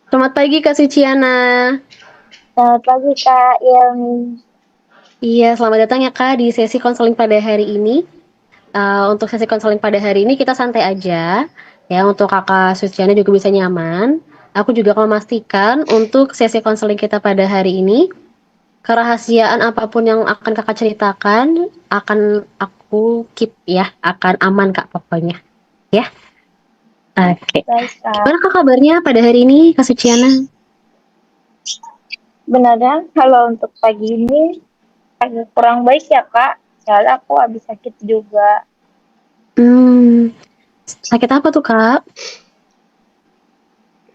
Selamat pagi Kak Suciana. Selamat pagi Kak Yelmi. Iya, selamat datang ya Kak di sesi konseling pada hari ini. Untuk sesi konseling pada hari ini kita santai aja ya untuk Kakak Suciana juga bisa nyaman. Aku juga akan memastikan untuk sesi konseling kita pada hari ini kerahasiaan apapun yang akan Kakak ceritakan akan aku keep ya, akan aman Kak pokoknya. Ya. Oke. Baik Kak. Gimana Kak kabarnya pada hari ini Kak Suciana? Sebenarnya kalau untuk pagi ini agak kurang baik ya Kak. Soalnya aku habis sakit juga. Hmm, sakit apa tuh Kak?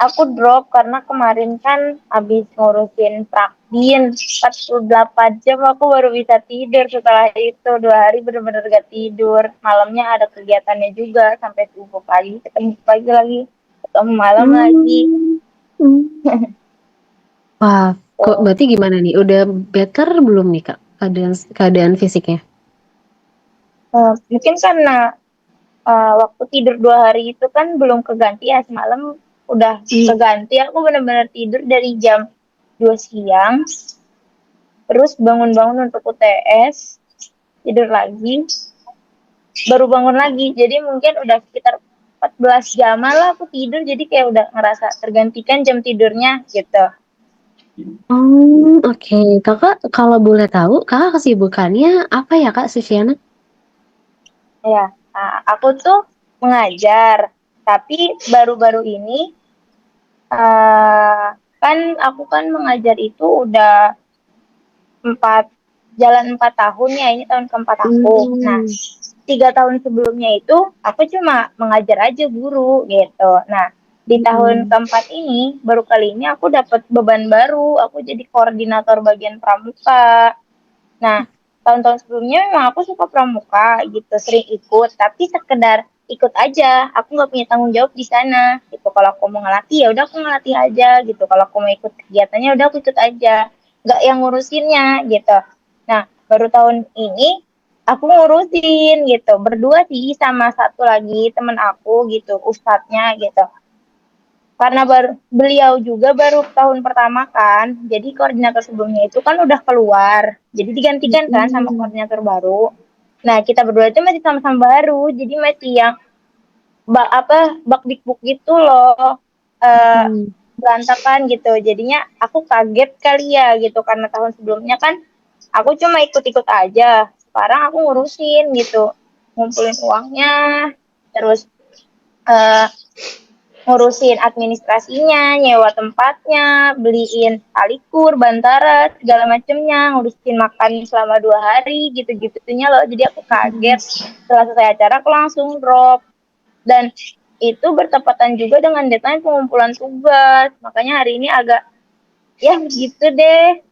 Aku drop karena kemarin kan habis ngurusin prakbin 48 jam aku baru bisa tidur. Setelah itu 2 hari benar-benar gak tidur. Malamnya ada kegiatannya juga sampai subuh pagi. Ketemu pagi lagi. Ketemu malam lagi. Hmm. Wah, kok Tuh. berarti gimana nih? Udah better belum nih Kak keadaan fisiknya? Mungkin karena waktu tidur 2 hari itu kan belum keganti ya, semalam udah Hmm. keganti. Aku benar-benar tidur dari jam 2 siang, terus bangun-bangun untuk UTS, tidur lagi, baru bangun lagi. Jadi mungkin udah sekitar 14 jam lah aku tidur, jadi kayak udah ngerasa tergantikan jam tidurnya gitu. Oh, oke. Kakak kalau boleh tahu, kakak kesibukannya apa ya Kak Susiana? Ya, aku tuh mengajar, tapi baru-baru ini uh, kan aku kan mengajar itu udah empat jalan 4 tahun ya, ini tahun keempat aku. Nah, Hmm. 3 tahun sebelumnya itu aku cuma mengajar aja guru gitu. Nah, di tahun Hmm. keempat ini baru kali ini aku dapat beban baru, aku jadi koordinator bagian pramuka. Nah, tahun-tahun sebelumnya memang aku suka pramuka gitu, sering ikut, tapi sekedar ikut aja. Aku nggak punya tanggung jawab di sana gitu. Kalau aku mau ngelatih ya udah aku ngelatih aja gitu. Kalau aku mau ikut kegiatannya udah aku ikut aja, nggak yang ngurusinnya gitu. Nah, baru tahun ini aku ngurusin gitu, berdua sih sama satu lagi temen aku gitu, ustadznya gitu. Karena beliau juga baru tahun pertama kan, jadi koordinator sebelumnya itu kan udah keluar, jadi digantikan kan sama Hmm. koordinator baru. Nah, kita berdua itu masih sama-sama baru, jadi masih yang bak dikbuk gitu loh, eh Hmm. berantakan gitu. Jadinya aku kaget kali ya gitu, karena tahun sebelumnya kan aku cuma ikut-ikut aja, sekarang aku ngurusin gitu, ngumpulin uangnya, terus eh, ngurusin administrasinya, nyewa tempatnya, beliin alikur, bantara, segala macemnya, ngurusin makan selama 2 hari, gitu-gitunya loh. Jadi aku kaget. Setelah selesai acara, aku langsung drop. Dan itu bertepatan juga dengan deadline pengumpulan tugas. Makanya hari ini agak, ya gitu deh.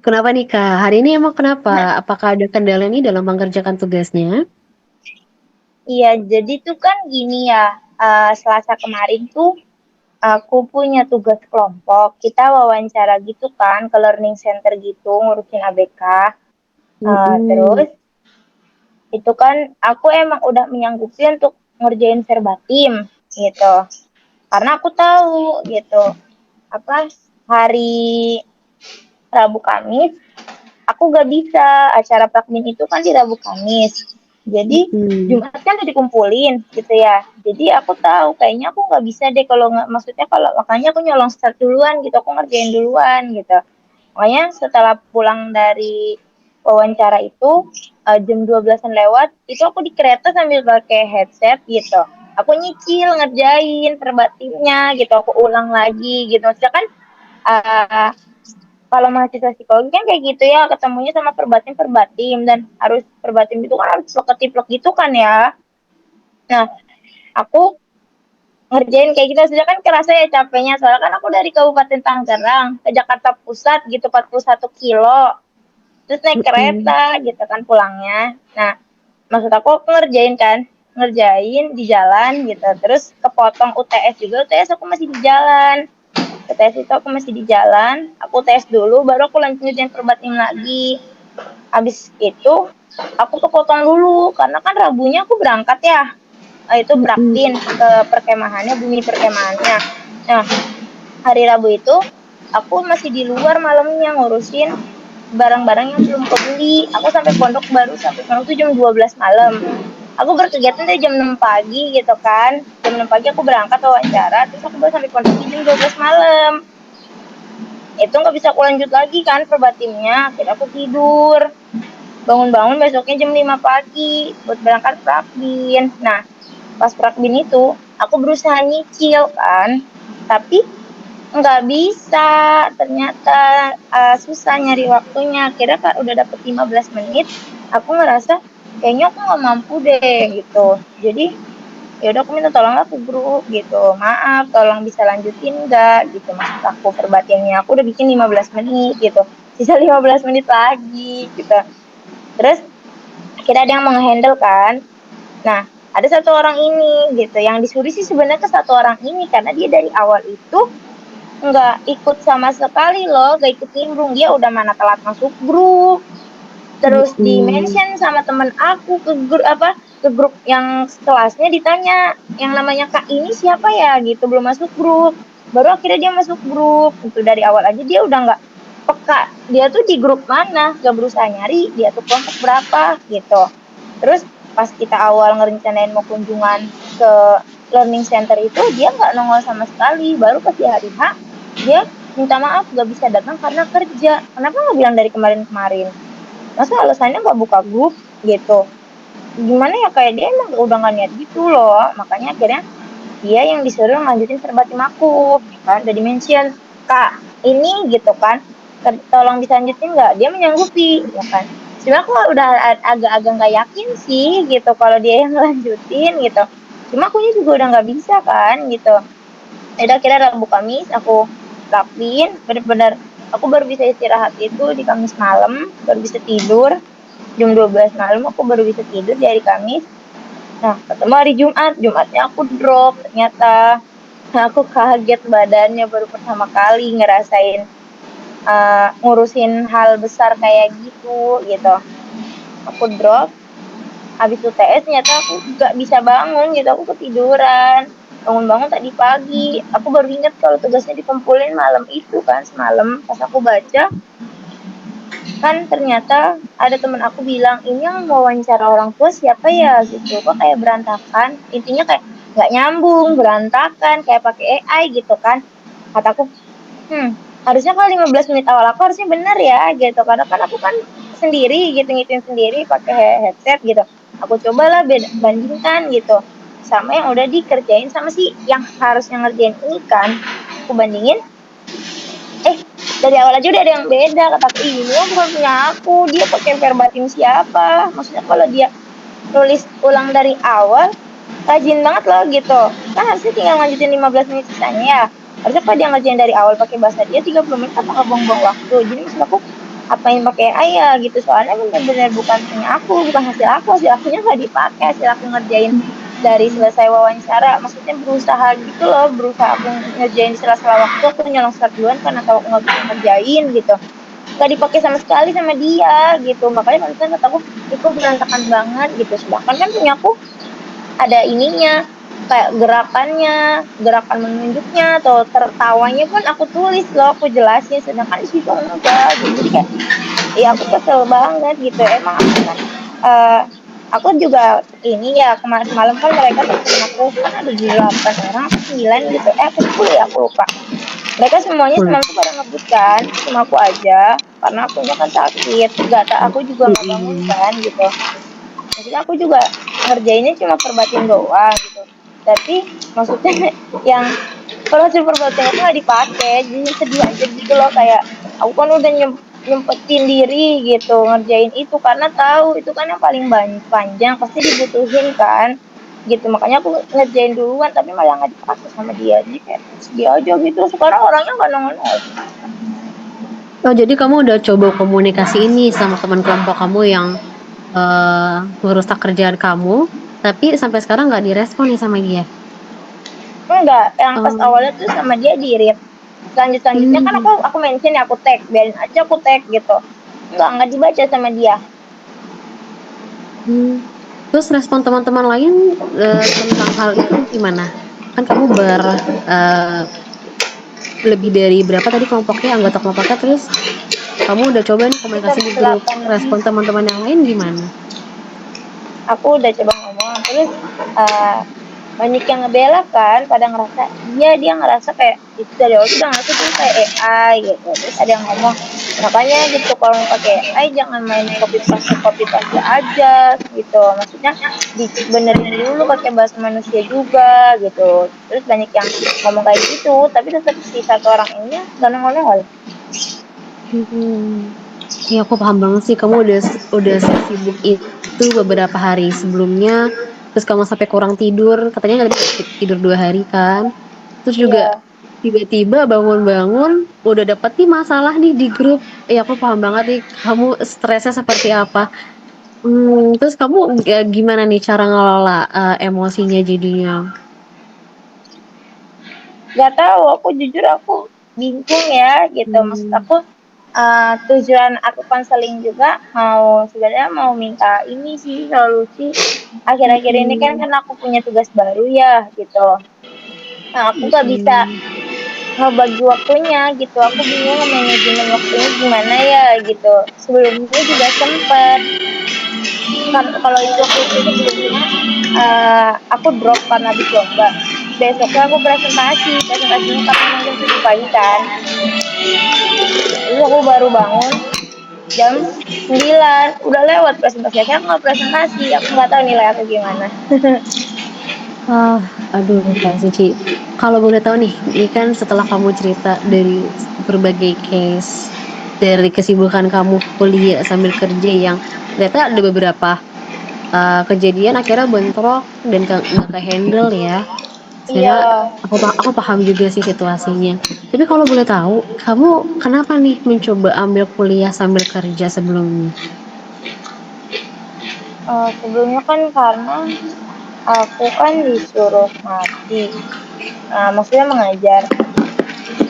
Kenapa nih Kak? Hari ini emang kenapa? Apakah ada kendala nih dalam mengerjakan tugasnya? Iya, jadi tuh kan gini ya, Selasa kemarin tuh aku punya tugas kelompok. Kita wawancara gitu kan ke learning center gitu, ngurusin ABK. Hmm. Terus itu kan aku emang udah menyanggupi untuk ngerjain verbatim gitu. Karena aku tahu gitu apa hari Rabu Kamis aku gak bisa, acara prakmin itu kan di Rabu Kamis. Jadi Hmm. Jumat kan udah dikumpulin gitu ya. Jadi aku tahu kayaknya aku nggak bisa deh, kalau nggak, maksudnya kalau makanya aku nyolong start duluan gitu, aku ngerjain duluan gitu. Makanya setelah pulang dari wawancara itu jam 12-an lewat, itu aku di kereta sambil pakai headset gitu. Aku nyicil ngerjain verbatimnya gitu, aku ulang lagi gitu. Maksudnya kan uh, kalau mahasiswa psikologi kan kayak gitu ya, ketemunya sama perbatim dan harus perbatim itu kan harus plek gitu kan ya. Nah, aku ngerjain kayak gitu sudah kan kerasa ya capeknya, soalnya kan aku dari Kabupaten Tangerang ke Jakarta Pusat gitu 41 kilo, terus naik Hmm. kereta gitu kan pulangnya. Nah, maksud aku ngerjain kan, ngerjain di jalan gitu, terus kepotong UTS juga. UTS aku masih di jalan, UTS itu aku masih di jalan, aku tes dulu baru aku lanjutin perbatim lagi. Habis itu aku kepotong dulu karena kan Rabunya aku berangkat ya, itu Hmm. praktin ke perkemahannya, bumi perkemahannya. Nah, hari Rabu itu aku masih di luar malamnya ngurusin barang-barang yang belum kebeli. Aku sampai pondok tuh jam 12 malam. Aku berkegiatan dari jam 6 pagi gitu kan. Jam 6 pagi aku berangkat wawancara, terus aku baru sampai pondok di jam 12 malam. Itu nggak bisa aku lanjut lagi kan perbatinnya. Akhirnya aku tidur. Bangun-bangun besoknya jam 5 pagi buat berangkat prakbin. Nah, pas prakbin itu aku berusaha nyicil kan. Tapi nggak bisa, ternyata susah nyari waktunya. Akhirnya Kak udah dapet 15 menit, aku ngerasa kayaknya aku nggak mampu deh gitu. Jadi ya udah aku minta tolong lah ke grup gitu. Maaf, tolong bisa lanjutin nggak gitu. Maksud aku perbatiannya aku udah bikin 15 menit gitu. Sisa 15 menit lagi gitu. Terus akhirnya ada yang menghandle kan. Nah, ada satu orang ini gitu. Yang disuruh sih sebenarnya ke satu orang ini karena dia dari awal itu nggak ikut sama sekali loh, nggak ikut nimbrung. Dia udah mana telat masuk grup, terus di Mm-mm. mention sama temen aku ke grup ke grup yang kelasnya, ditanya yang namanya Kak ini siapa ya gitu, belum masuk grup. Baru akhirnya dia masuk grup. Itu dari awal aja dia udah nggak peka. Dia tuh di grup mana, gak berusaha nyari dia tuh kelompok berapa gitu. Terus pas kita awal ngerencanain mau kunjungan ke learning center itu dia nggak nongol sama sekali. Baru pas di hari H dia minta maaf gak bisa datang karena kerja. Kenapa nggak bilang dari kemarin-kemarin? Masa alasannya nggak buka grup gitu? Gimana ya, kayak dia emang udah nggak niat gitu loh. Makanya akhirnya dia yang disuruh lanjutin verbatim aku, ya kan? Udah dimention, Kak ini gitu kan, tolong bisa lanjutin nggak? Dia menyanggupi, ya kan? Cuma aku udah agak-agak nggak yakin sih gitu kalau dia yang lanjutin gitu. Cuma aku juga udah nggak bisa kan gitu. Udah kira Rabu Kamis aku rapin, bener-bener aku baru bisa istirahat itu di Kamis malam, baru bisa tidur jam 12 malam, aku baru bisa tidur di hari Kamis. Nah, ketemu hari Jumat, Jumatnya aku drop ternyata. Nah, aku kaget badannya, baru pertama kali ngerasain ngurusin hal besar kayak gitu. Aku drop, habis UTS ternyata aku nggak bisa bangun gitu, aku ketiduran. Bangun-bangun tadi pagi, aku baru ingat kalau tugasnya dikumpulin malam itu kan, semalam pas aku baca, kan ternyata ada temen aku bilang ini yang mau wawancara orang tua siapa ya gitu, kok kayak berantakan, intinya kayak nggak nyambung, berantakan kayak pakai AI gitu kan. Kataku, hmm, harusnya kalau 15 menit awal aku harusnya bener ya gitu, karena kan aku kan sendiri gitu, ngitung sendiri pakai headset gitu. Aku cobalah bandingkan gitu sama yang udah dikerjain sama si yang harusnya ngerjain ini kan. Aku bandingin, dari awal aja udah ada yang beda. Kataku, ini yang bukan punya aku, dia pakai verbatim siapa, maksudnya kalau dia nulis ulang dari awal rajin banget loh gitu kan, harusnya tinggal lanjutin 15 menit sisanya ya. Harusnya kalau dia ngerjain dari awal pakai bahasa dia 30 menit, apa nggak buang-buang waktu. Jadi maksud aku apa yang pakai ayah gitu, soalnya benar-benar bukan punya aku, bukan hasil akunya nggak dipakai, hasil aku ngerjain dari selesai wawancara, maksudnya berusaha gitu loh, berusaha aku ngerjain di sela-sela waktu, aku nyolong start duluan karena tahu aku nggak bisa ngerjain gitu, nggak dipakai sama sekali sama dia gitu. Makanya kan kata aku itu berantakan banget gitu, sedangkan kan punya aku ada ininya, kayak gerakan menunjuknya atau tertawanya pun aku tulis loh, aku jelasin, sedangkan di situ enggak gitu. Jadi kayak ya aku kesel banget gitu. Emang aku kan aku juga ini ya, kemarin semalam kan mereka teman aku kan ada 8 orang atau 9 gitu, aku 10 ya, aku lupa. Mereka semuanya Boleh. semalam tuh pada ngebut kan, cuma aku aja karena akunya kan sakit, gak tak, aku juga nggak bangun Mm-mm. kan gitu. Maksudnya aku juga ngerjainnya cuma perbatin doang gitu, tapi maksudnya yang kalau hasil perbatin itu nggak dipakai, jadi sedih aja gitu loh. Kayak aku kan udah nyempetin diri gitu ngerjain itu karena tahu itu kan yang paling panjang pasti dibutuhin kan gitu. Makanya aku ngerjain duluan tapi malah nggak dipakai sama dia, jadi kayak sedih aja gitu. Sekarang orangnya nggak nongol. Oh, jadi kamu udah coba komunikasi ini sama teman kelompok kamu yang ngerusak kerjaan kamu, tapi sampai sekarang nggak direspon nih sama dia. Enggak, yang pas Oh. awalnya tuh sama dia di read. Selanjutnya kan Hmm. aku mention ya, aku tag, biarin aja aku tag gitu. Enggak dibaca sama dia. Hmm. Terus respon teman-teman lain tentang hal itu gimana? Kan kamu lebih dari berapa tadi kelompoknya, anggota kelompoknya, terus kamu udah coba nih sekitar komunikasi di grup, 8 lebih. respon teman-teman yang lain gimana? Aku udah coba ngomong, terus uh, banyak yang ngebela kan, pada ngerasa iya, dia ngerasa kayak itu dari awal tuh udah ngerasa tuh kayak AI gitu. Terus ada yang ngomong, makanya gitu kalau mau pakai AI jangan main copy paste aja gitu, maksudnya dibenerin dulu pakai bahasa manusia juga gitu. Terus banyak yang ngomong kayak gitu, tapi tetap si satu orang ini gak nongol-nongol. Hmm. Iya, aku paham banget sih, kamu udah sibuk itu beberapa hari sebelumnya, terus kamu sampai kurang tidur, katanya nggak tidur 2 hari kan, terus juga Iya. tiba-tiba bangun-bangun udah dapet nih masalah nih di grup. Iya, aku paham banget nih kamu stresnya seperti apa. Terus kamu gimana nih cara ngelola emosinya jadinya? Gak tahu, aku jujur aku bingung ya gitu, maksud Hmm. aku tujuan aku konseling juga mau sebenarnya mau minta ini sih solusi akhir-akhir ini kan Mm-mm. karena aku punya tugas baru ya gitu. Nah, aku gak bisa Mm-mm. ngebagi waktunya gitu, aku bingung manajemen waktunya gimana ya gitu. Sebelumnya juga sempet kan, kalau itu waktu itu sebelumnya aku drop karena habis lomba. Besoknya aku presentasinya kan memang jam 7 pagi kan. Terus aku baru bangun jam 9, udah lewat presentasi. Akhirnya aku nggak presentasi, aku nggak tahu nilai aku gimana. Ah, aduh, Kak Suci. Kalau boleh tahu nih, ini kan setelah kamu cerita dari berbagai case, dari kesibukan kamu kuliah sambil kerja yang ternyata ada beberapa kejadian akhirnya bentrok dan nggak ke-handle ya. Iya, Sehingga aku paham juga sih situasinya. Tapi kalau boleh tahu, kamu kenapa nih mencoba ambil kuliah sambil kerja sebelumnya? sebelumnya kan karena aku kan disuruh mati, maksudnya mengajar.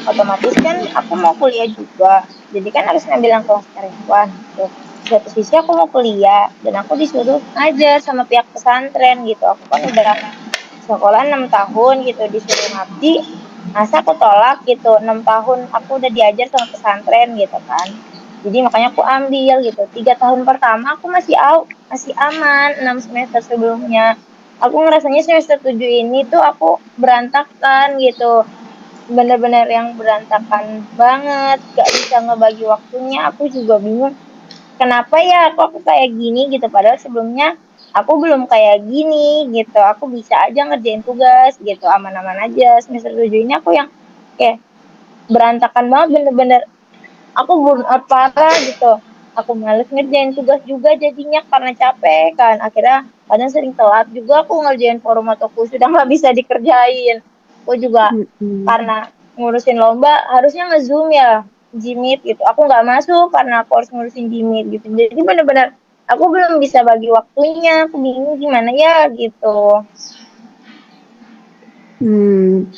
Otomatis kan aku mau kuliah juga, jadi kan harus ngambil yang kelas karyawan gitu. Di satu sisi aku mau kuliah dan aku disuruh ngajar sama pihak pesantren gitu. Aku kan udah sekolah 6 tahun gitu, disuruh ngabdi, masa aku tolak gitu. 6 tahun aku udah diajar sama pesantren gitu kan, jadi makanya aku ambil gitu. 3 tahun pertama aku masih aman. 6 semester sebelumnya aku ngerasanya semester 7 ini tuh aku berantakan gitu, bener-bener yang berantakan banget, gak bisa ngebagi waktunya. Aku juga bingung kenapa ya aku kayak gini gitu, padahal sebelumnya aku belum kayak gini gitu, aku bisa aja ngerjain tugas gitu aman-aman aja. Semester 7 ini aku yang kayak berantakan banget, bener-bener aku burnout parah gitu. Aku males ngerjain tugas juga jadinya karena capek kan, akhirnya kadang sering telat juga aku ngerjain forum atau kuis sudah nggak bisa dikerjain. Aku juga Mm-mm. karena ngurusin lomba harusnya nge-zoom ya, Jimit gitu, aku nggak masuk karena aku harus ngurusin Jimit gitu. Jadi bener-bener aku belum bisa bagi waktunya, aku bingung gimana ya gitu. Hmm.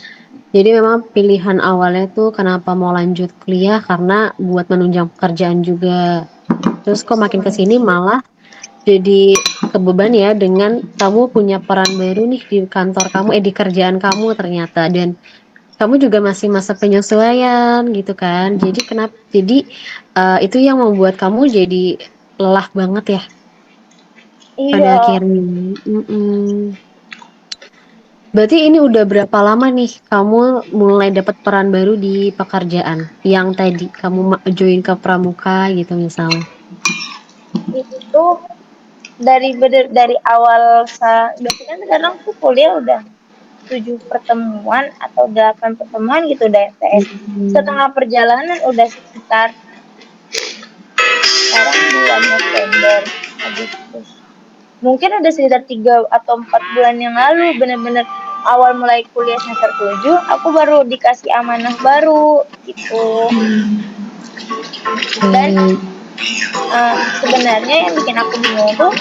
Jadi memang pilihan awalnya tuh kenapa mau lanjut kuliah karena buat menunjang pekerjaan juga. Terus kok makin ke sini malah jadi kebeban ya dengan kamu punya peran baru nih di kantor kamu, di kerjaan kamu ternyata, dan kamu juga masih masa penyesuaian gitu kan. Jadi itu yang membuat kamu jadi lelah banget ya pada Iya, akhirnya. Mm-mm. Berarti ini udah berapa lama nih kamu mulai dapat peran baru di pekerjaan yang tadi kamu join ke pramuka gitu misalnya? itu dari awal berarti kan sekarang tuh kuliah udah 7 pertemuan atau 8 pertemuan gitu udah MTS. Hmm. Setengah perjalanan udah sekitar sekarang bulan November, Agustus. Mungkin udah sekitar 3 atau 4 bulan yang lalu, bener-bener awal mulai kuliah semester 7, aku baru dikasih amanah baru gitu. Dan Oke. sebenarnya yang bikin aku bingung tuh,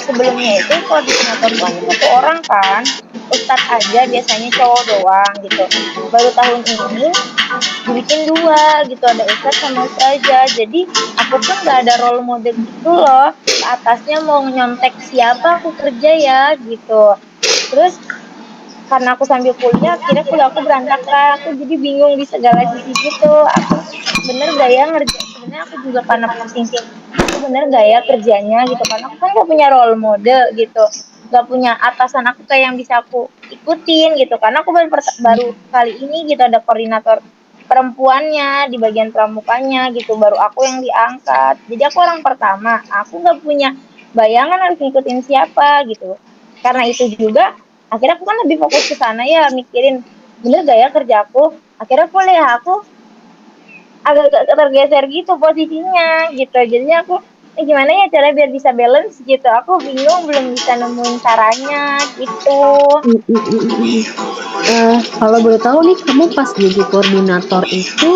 sebelumnya itu koordinatorku hanya 1 orang kan, Ustadz aja biasanya cowok doang gitu. Baru tahun ini dibikin 2 gitu, ada Ustadz sama Ustazah. Jadi aku pun gak ada role model gitu loh, ke atasnya mau nyontek siapa aku kerja ya gitu. Terus karena aku sambil kuliah, akhirnya kuliah aku berantakan. Aku jadi bingung di segala sisi gitu. Aku bener gak ya ngerjain? Sebenarnya aku juga karena pusing sih. Aku bener gak ya kerjanya gitu? Karena aku kan gak punya role model gitu. Gak punya atasan aku kayak yang bisa aku ikutin gitu. Karena aku baru kali ini gitu ada koordinator perempuannya di bagian pramukanya gitu. Baru aku yang diangkat. Jadi aku orang pertama. Aku gak punya bayangan harus ngikutin siapa gitu. Karena itu juga akhirnya aku kan lebih fokus ke sana ya mikirin bener gak ya kerja aku. Akhirnya kuliah aku agak tergeser gitu posisinya gitu. Jadinya aku gimana ya cara biar bisa balance gitu. Aku bingung belum bisa nemuin caranya gitu. Kalau boleh tahu nih, kamu pas jadi koordinator itu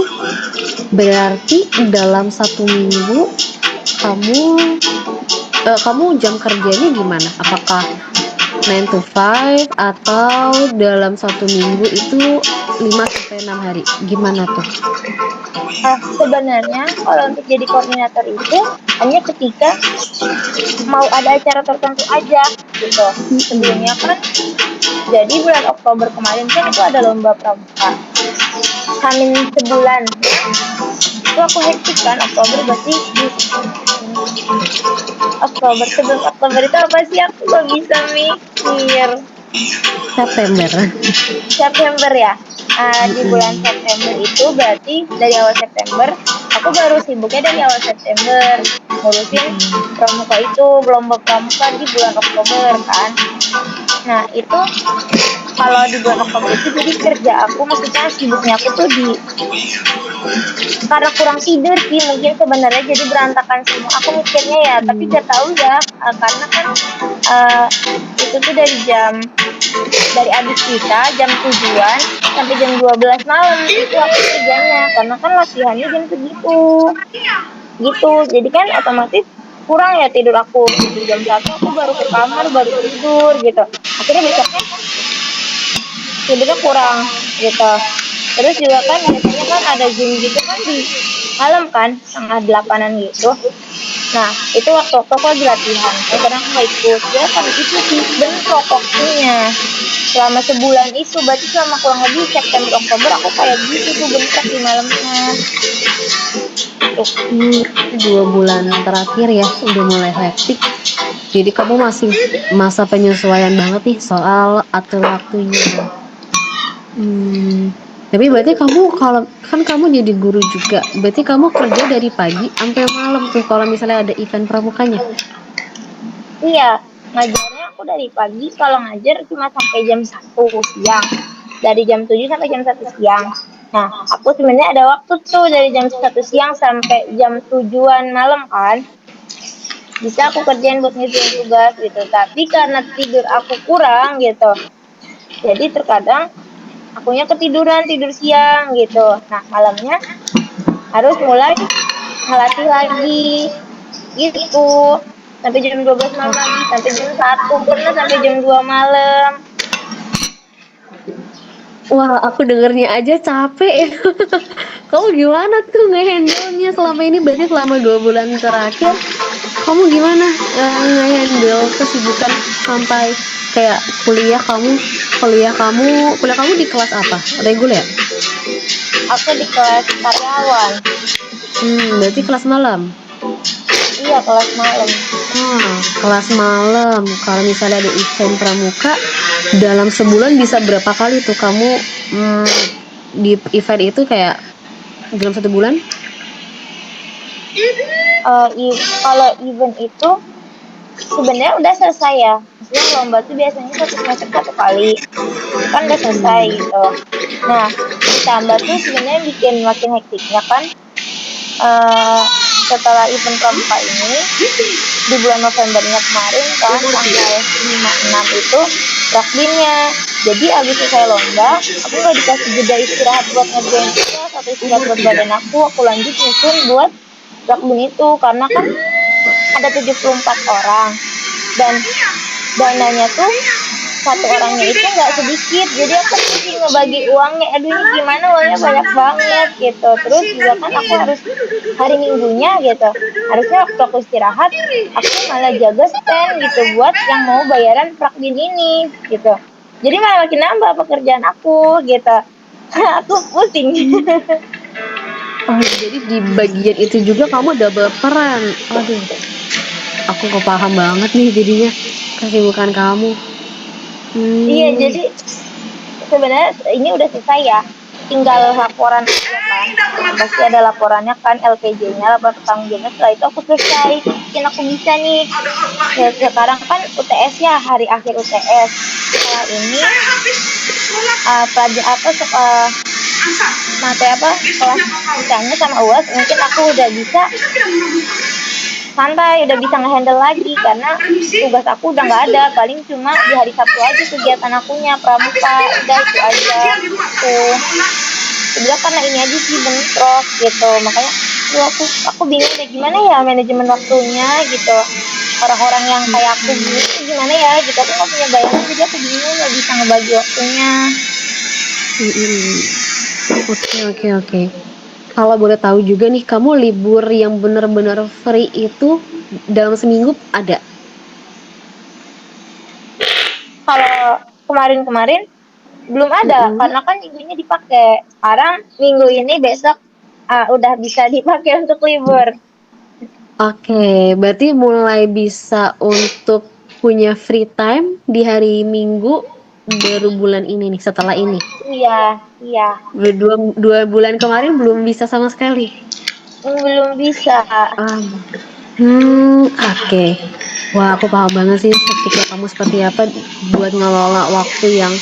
berarti dalam 1 minggu kamu kamu jam kerjanya gimana? Apakah 9 to 5 atau dalam 1 minggu itu 5 sampai 6 hari? Gimana tuh? Sebenarnya kalau untuk jadi koordinator itu hanya ketika mau ada acara tertentu aja gitu. Sebelumnya kan jadi bulan Oktober kemarin kan itu ada lomba pramuka. Hamin sebulan itu aku hektik kan. Oktober berarti di Oktober, sebelum Oktober itu apa sih, aku gak bisa mikir. September ya. Di bulan September itu berarti dari awal September aku baru sibuknya dari awal September ngurusin pramuka itu, lomba pramuka di bulan Oktober kan. Nah itu kalau di bulan Oktober itu jadi kerja aku, maksudnya sibuknya aku tuh di karena kurang tidur sih mungkin sebenarnya, jadi berantakan semua aku mikirnya ya. Tapi gak tahu ya, karena kan itu tuh dari abis kita jam 7-an sampai jam 12 malam itu aku kerjanya, karena kan latihannya jam segitu gitu. Jadi kan otomatis kurang ya tidur aku gitu. Jam 1 aku baru ke kamar baru tidur gitu, akhirnya besoknya tidurnya kurang gitu. Terus juga kan biasanya kan ada Zoom gitu kan di malam kan, 7:30 gitu. Nah itu waktu aku lagi latihan, kadang aku gak ikut ya. Tapi itu sih bentrok waktunya selama sebulan itu, berarti selama kurang lebih September Oktober aku kayak gitu tuh bentrok di malamnya. 2 bulan terakhir ya udah mulai hektik. Jadi kamu masih masa penyesuaian banget nih soal atur waktunya. Tapi berarti kamu, kalau kan kamu jadi guru juga, berarti kamu kerja dari pagi sampai malam tuh kalau misalnya ada event pramukanya? Iya, ngajarnya aku dari pagi, kalau ngajar cuma sampai jam 1 siang. Dari jam 7 sampai jam 1 siang. Nah, aku sebenarnya ada waktu tuh dari jam 1 siang sampai jam 7-an malam kan. Bisa aku kerjain buat ngerjain tugas gitu. Tapi karena tidur aku kurang gitu, jadi terkadang akunya ketiduran, tidur siang gitu. Nah, malamnya harus mulai ngelatih lagi gitu. Sampai jam 12 malam lagi, sampai jam 1, pernah sampai jam 2 malam. Wah, aku dengernya aja capek ya. Kamu gimana tuh nge-handle-nya selama ini? Berarti selama 2 bulan terakhir, kamu gimana nge-handle kesibukan sampai kayak kuliah kamu di kelas apa? Reguler? Aku di kelas karyawan. Berarti kelas malam. Iya, kelas malam. Kelas malam. Kalau misalnya ada event pramuka, dalam sebulan bisa berapa kali tuh kamu di event itu kayak dalam 1 bulan? Kalau event itu sebenarnya udah selesai ya. Maksudnya lomba tuh biasanya 1 semester 1 kali. Kan udah selesai gitu. Nah, ditambah tuh sebenarnya bikin makin hektiknya kan. Setelah event pramuka ini di bulan Novembernya kemarin kan tanggal 5-6 itu rakbinnya. Jadi abis selesai lomba aku gak dikasih jeda istirahat buat ngerjain tugas atau istirahat buat badan aku lanjut nyusun buat rakbin itu. Karena kan ada 74 orang dan dananya tuh satu orangnya itu nggak sedikit, jadi aku mesti ngebagi uangnya. Aduh, ini gimana, uangnya banyak banget gitu. Terus juga kan aku harus hari Minggunya gitu, harusnya waktu aku istirahat aku malah jaga stand gitu buat yang mau bayaran prakbin ini gitu. Jadi malah makin nambah pekerjaan aku gitu. Aku pusing. Oh, jadi di bagian itu juga kamu double peran. Aduh, aku kok paham banget nih jadinya kesibukan kamu. Iya, Hmm, jadi sebenarnya ini udah selesai ya. Tinggal laporan aja kan. Pasti ada laporannya kan, LPJ-nya, laporan pertanggungjawabannya. Setelah itu aku selesai. Mungkin aku bisa nih. Ya, sekarang kan UTS ya, hari akhir UTS. Setelah ini pelajar apa materi apa kelas sisanya sama UAS mungkin aku udah bisa santai, udah bisa ngehandle lagi karena tugas aku udah nggak ada, paling cuma di hari Sabtu aja kegiatan akunya pramuka, udah itu aja tuh. Sebenarnya karena ini aja sih bentrok gitu, makanya aku bingung deh gimana ya manajemen waktunya gitu. Orang-orang yang kayak aku gini tuh gimana ya gitu, aku nggak punya bayangan jadi aku bingung nggak bisa ngebagi waktunya. oke oke oke. Kalau boleh tahu juga nih, kamu libur yang bener-bener free itu dalam seminggu ada? Kalau kemarin-kemarin belum ada Mm-mm. karena kan minggu ini dipakai. Sekarang minggu ini besok udah bisa dipakai untuk libur. Oke, berarti mulai bisa untuk punya free time di hari Minggu baru bulan ini nih, setelah ini. Iya, iya. Dua bulan kemarin belum bisa sama sekali. Belum bisa. Ah, oke. Wah, aku paham banget sih ketika kamu seperti apa buat ngelola waktu yang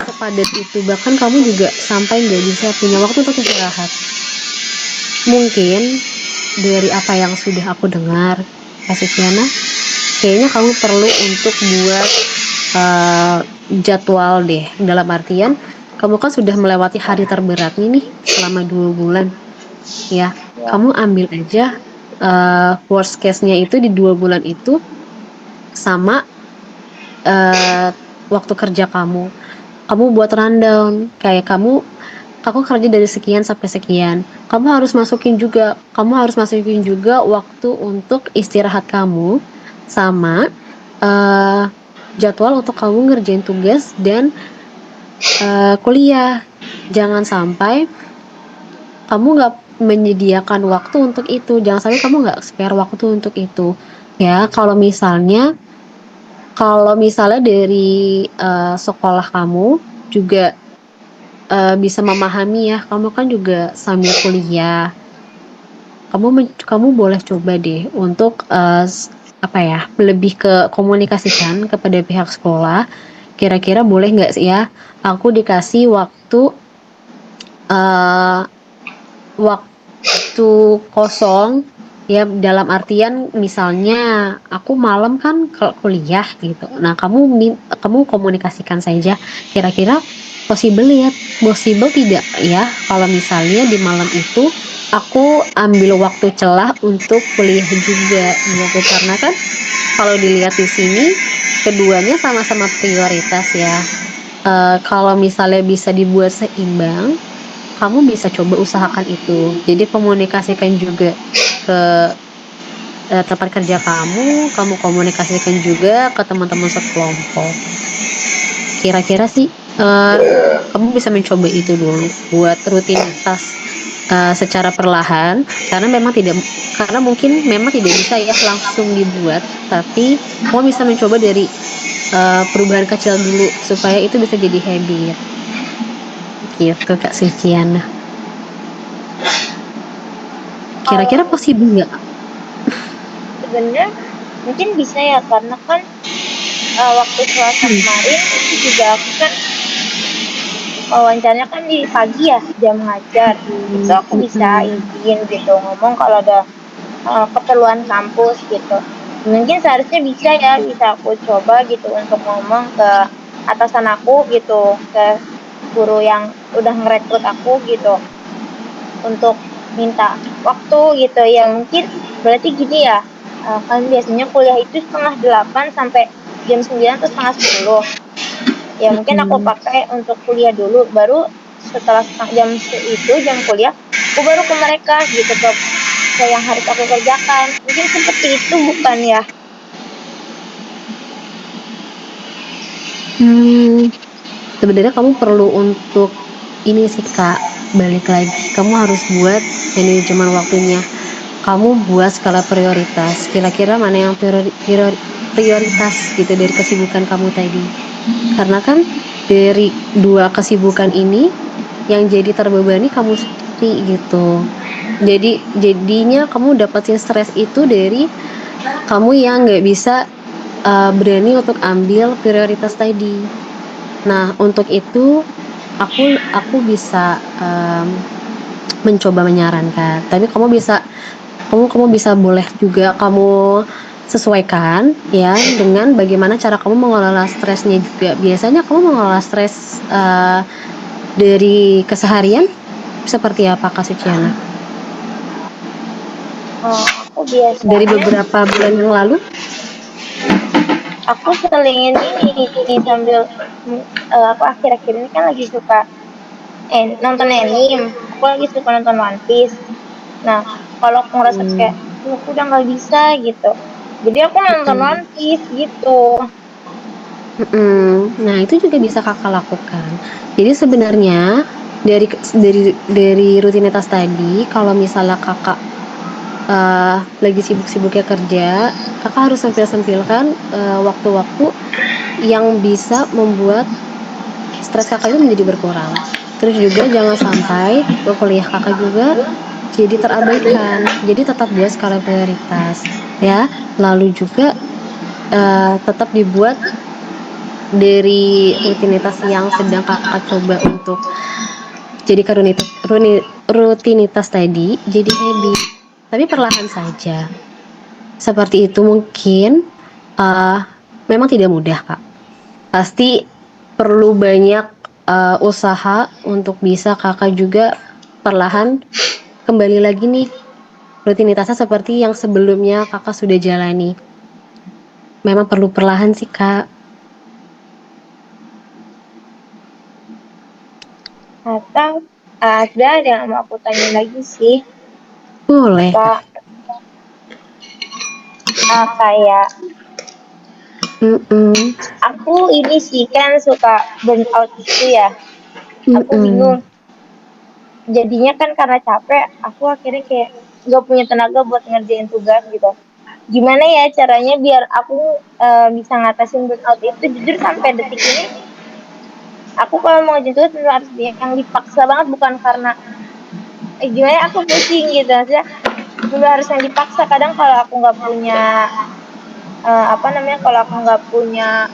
sepadat itu. Bahkan kamu juga sampai nggak bisa punya waktu untuk istirahat. Mungkin dari apa yang sudah aku dengar, Kak Suciana, kayaknya kamu perlu untuk buat eh, jadwal deh. Dalam artian, kamu kan sudah melewati hari terberat nih selama 2 bulan. Ya, Ya, kamu ambil aja worst case-nya itu di 2 bulan itu sama eh, waktu kerja kamu. Kamu buat rundown, kayak aku kerja dari sekian sampai sekian. Kamu harus masukin juga waktu untuk istirahat kamu sama eh, jadwal untuk kamu ngerjain tugas dan kuliah. Jangan sampai kamu nggak menyediakan waktu untuk itu. Jangan sampai kamu nggak spare waktu untuk itu. Ya, kalau misalnya dari sekolah kamu juga bisa memahami ya, kamu kan juga sambil kuliah. Kamu boleh coba deh untuk apa ya, lebih ke komunikasikan kepada pihak sekolah. Kira-kira boleh nggak sih ya? Aku dikasih eh, waktu kosong ya, dalam artian misalnya aku malam kan kuliah gitu. Nah, kamu komunikasikan saja kira-kira possible tidak ya kalau misalnya di malam itu aku ambil waktu celah untuk kuliah juga gitu, karena kan kalau dilihat di sini keduanya sama-sama prioritas ya. Kalau misalnya bisa dibuat seimbang, kamu bisa coba usahakan itu. Jadi komunikasikan juga ke tempat kerja kamu komunikasikan juga ke teman-teman sekelompok. Kira-kira sih kamu bisa mencoba itu dulu buat rutinitas secara perlahan, karena mungkin memang tidak bisa ya langsung dibuat, tapi kamu bisa mencoba dari perubahan kecil dulu supaya itu bisa jadi habit. Gitu Kak Suciana. Kira-kira kalau possible nggak? sebenarnya mungkin bisa ya karena kan waktu Selasa kemarin itu juga aku kan wawancaranya kan di pagi ya jam ngajar. Itu aku bisa izin gitu ngomong kalau ada keperluan kampus gitu. Mungkin seharusnya bisa ya, bisa aku coba gitu untuk ngomong ke atasan aku gitu, ke guru yang udah ngerekrut aku gitu untuk minta waktu gitu ya. Mungkin berarti gini ya, kan biasanya kuliah itu 7:30 sampai jam 9 atau 9:30. Ya mungkin aku pakai untuk kuliah dulu, baru setelah jam itu jam kuliah aku baru ke mereka gitu, ke yang harus aku kerjakan. Mungkin seperti itu bukan ya? Hmm, sebenarnya kamu perlu untuk ini sih Kak, balik lagi. Kamu harus buat manajemen waktunya. Kamu buat skala prioritas. Kira-kira mana yang prioritas gitu dari kesibukan kamu tadi. Karena kan dari dua kesibukan ini yang jadi terbebani kamu sendiri gitu. Jadinya kamu dapetin stres itu dari kamu yang nggak bisa berani untuk ambil prioritas tadi. Nah, untuk itu aku bisa mencoba menyarankan. Tapi kamu bisa boleh juga kamu sesuaikan ya dengan bagaimana cara kamu mengelola stresnya juga. Biasanya kamu mengelola stres dari keseharian seperti apa Kak Suciana? Aku biasanya Dari beberapa bulan yang lalu? aku selingin ini sambil aku akhir-akhir ini kan lagi suka nonton anime. Aku lagi suka nonton One Piece. Nah, kalau aku ngerasa kayak aku udah nggak bisa gitu, jadi aku nonton One Piece gitu. Nah, itu juga bisa kakak lakukan. Jadi sebenarnya dari rutinitas tadi, kalau misalnya kakak lagi sibuk-sibuknya kerja, kakak harus sempilkan waktu-waktu yang bisa membuat stres kakak itu menjadi berkurang. Terus juga jangan sampai kuliah kakak juga jadi terabaikan. Jadi tetap buat skala prioritas, ya. Lalu juga tetap dibuat dari rutinitas yang sedang kakak coba untuk jadikan rutinitas tadi jadi habit, tapi perlahan saja. Seperti itu mungkin memang tidak mudah Kak. Pasti perlu banyak usaha untuk bisa kakak juga perlahan kembali lagi nih rutinitasnya seperti yang sebelumnya kakak sudah jalani. Memang perlu perlahan sih Kak. Atau ada yang mau aku tanya lagi sih, Boleh Kak. Kayak aku ini sih kan suka burnout itu ya. Aku bingung. Jadinya kan karena capek, aku akhirnya kayak gak punya tenaga buat ngerjain tugas gitu. Gimana ya caranya biar aku bisa ngatasin burnout itu? Jujur sampai detik ini, aku kalau mau ngerjain tugas harus yang dipaksa banget, bukan karena gimana aku pusing gitu. Maksudnya dulu harus yang dipaksa. Kadang kalau aku nggak punya kalau aku nggak punya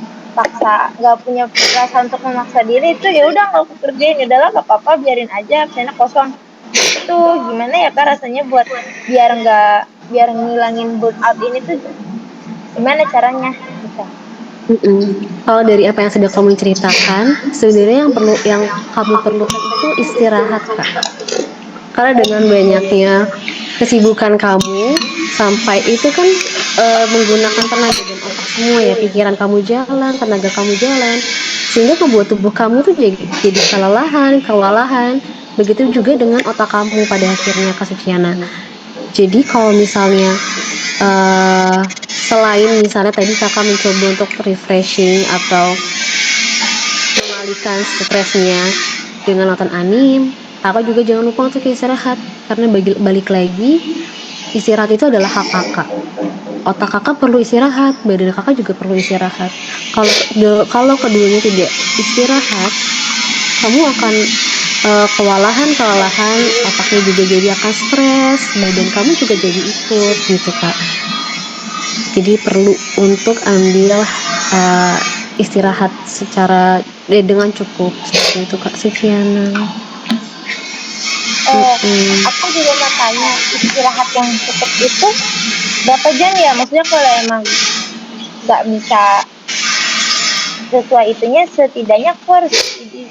rasa untuk memaksa diri, itu ya udah nggak aku kerjain, udahlah gak apa-apa, biarin aja absennya kosong. Itu gimana ya Kak rasanya buat biar ngilangin burnout ini tuh, gimana caranya gitu? Kalau dari apa yang sudah kamu ceritakan, sebenarnya yang kamu perlukan itu istirahat Kak. Karena dengan banyaknya kesibukan kamu sampai itu kan menggunakan tenaga dan otak semua ya, pikiran kamu jalan, tenaga kamu jalan, sehingga membuat tubuh kamu tuh jadi kewalahan. Begitu juga dengan otak kamu pada akhirnya Kak Suciana. Jadi kalau misalnya selain misalnya tadi kakak mencoba untuk refreshing atau mengalihkan stresnya dengan nonton anime, kakak juga jangan lupa untuk istirahat, karena balik lagi istirahat itu adalah hak kakak. Otak kakak perlu istirahat, badan kakak juga perlu istirahat. Kalau keduanya tidak istirahat, kamu akan kewalahan, otaknya juga jadi akan stres, badan kamu juga jadi ikut gitu Kak. Jadi perlu untuk ambil istirahat secara dengan cukup, seperti itu Kak Suciana. Aku juga mau tanya, istirahat yang cukup itu berapa jam ya? Maksudnya kalau emang nggak bisa sesuai itunya, setidaknya aku harus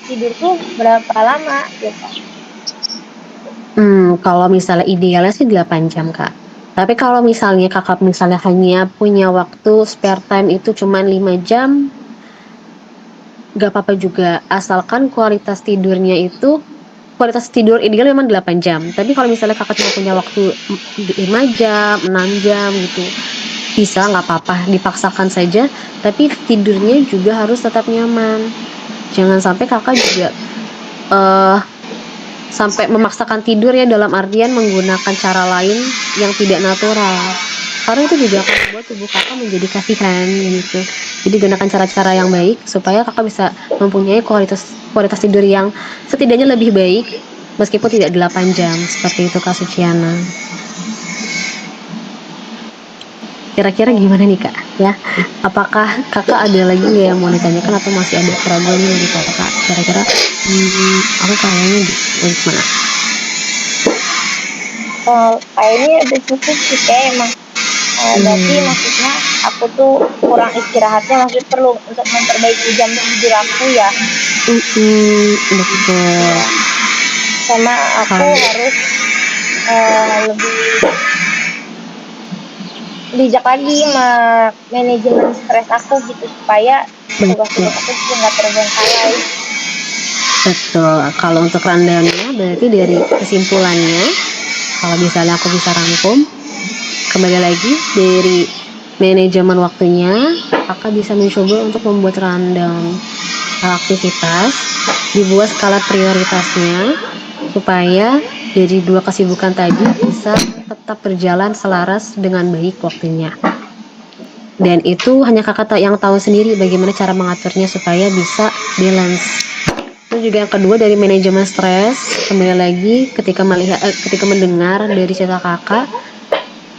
tidur tuh berapa lama gitu? Kalau misalnya idealnya sih 8 jam Kak. Tapi kalau misalnya kakak hanya punya waktu spare time itu cuma 5 jam, gak apa-apa juga, asalkan kualitas tidur ideal memang 8 jam. Tapi kalau misalnya kakak cuma punya waktu 5 jam, 6 jam gitu, bisa, gak apa-apa, dipaksakan saja. Tapi tidurnya juga harus tetap nyaman. Jangan sampai kakak juga eh sampai memaksakan tidur ya, dalam artian menggunakan cara lain yang tidak natural. Karena itu juga akan membuat tubuh kakak menjadi kasihan gitu. Jadi gunakan cara-cara yang baik supaya kakak bisa mempunyai kualitas kualitas tidur yang setidaknya lebih baik meskipun tidak 8 jam seperti itu Kak Suciana. Kira-kira gimana nih Kak? Ya, apakah kakak ada lagi nggak yang mau ditanyakan atau masih ada keraguan dari kakak? Kira-kira, aku kayaknya gimana? Kayaknya udah cukup sih kayak emang berarti Hmm, maksudnya aku tuh kurang istirahatnya, maksudnya perlu untuk memperbaiki jam tidur aku ya. betul. Ya, sama aku Kalau harus lebih bijak lagi manajemen stres aku gitu supaya betul, tugas-tugas aku juga nggak terbengkalai. betul. Kalau untuk rundown-nya berarti dari kesimpulannya, kalau misalnya aku bisa rangkum, kembali lagi dari manajemen waktunya, kakak bisa mencoba untuk membuat rundown aktivitas, dibuat skala prioritasnya, supaya dari dua kesibukan tadi bisa tetap berjalan selaras dengan baik waktunya. Dan itu hanya kakak yang tahu sendiri bagaimana cara mengaturnya supaya bisa balance. Terus juga yang kedua dari manajemen stres, kembali lagi ketika mendengar dari cerita kakak,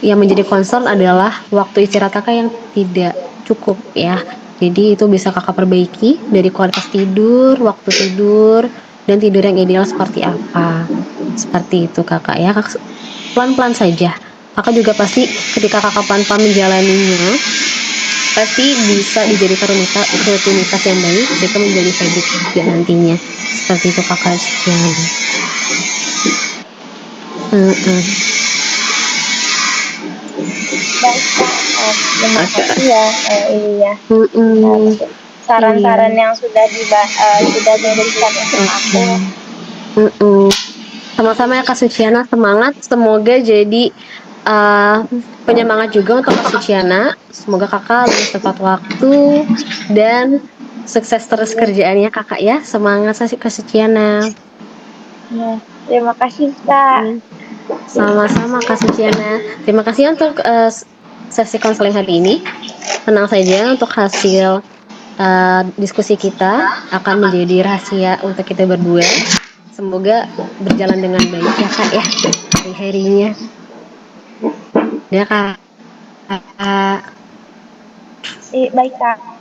yang menjadi concern adalah waktu istirahat kakak yang tidak cukup ya. Jadi itu bisa kakak perbaiki dari kualitas tidur, waktu tidur, dan tidur yang ideal seperti apa. Seperti itu kakak ya. Pelan-pelan saja. Kakak juga pasti ketika kakak pelan-pelan menjalaninya, pasti bisa dijadikan rutinitas yang baik jika menjadi habit juga nantinya. Seperti itu kakak sekian. Baik Kak, terima kasih Oke. ya ini ya, maksud Iya. saran-saran yang sudah diberikan untuk aku. Mm-mm. Sama-sama ya Kak Suciana, semangat. Semoga jadi uh, penyemangat juga untuk Kak Suciana. Semoga kakak lulus tepat waktu dan sukses terus kerjaannya kakak ya. Semangat Kak Suciana. Ya, terima kasih Kak. Sama-sama Kak Suciana. Terima kasih untuk sesi konseling hari ini. Tenang saja untuk hasil diskusi kita akan menjadi rahasia untuk kita berdua. Semoga berjalan dengan baik ya Kak ya hari-harinya. Ya Kak. Baik Kak.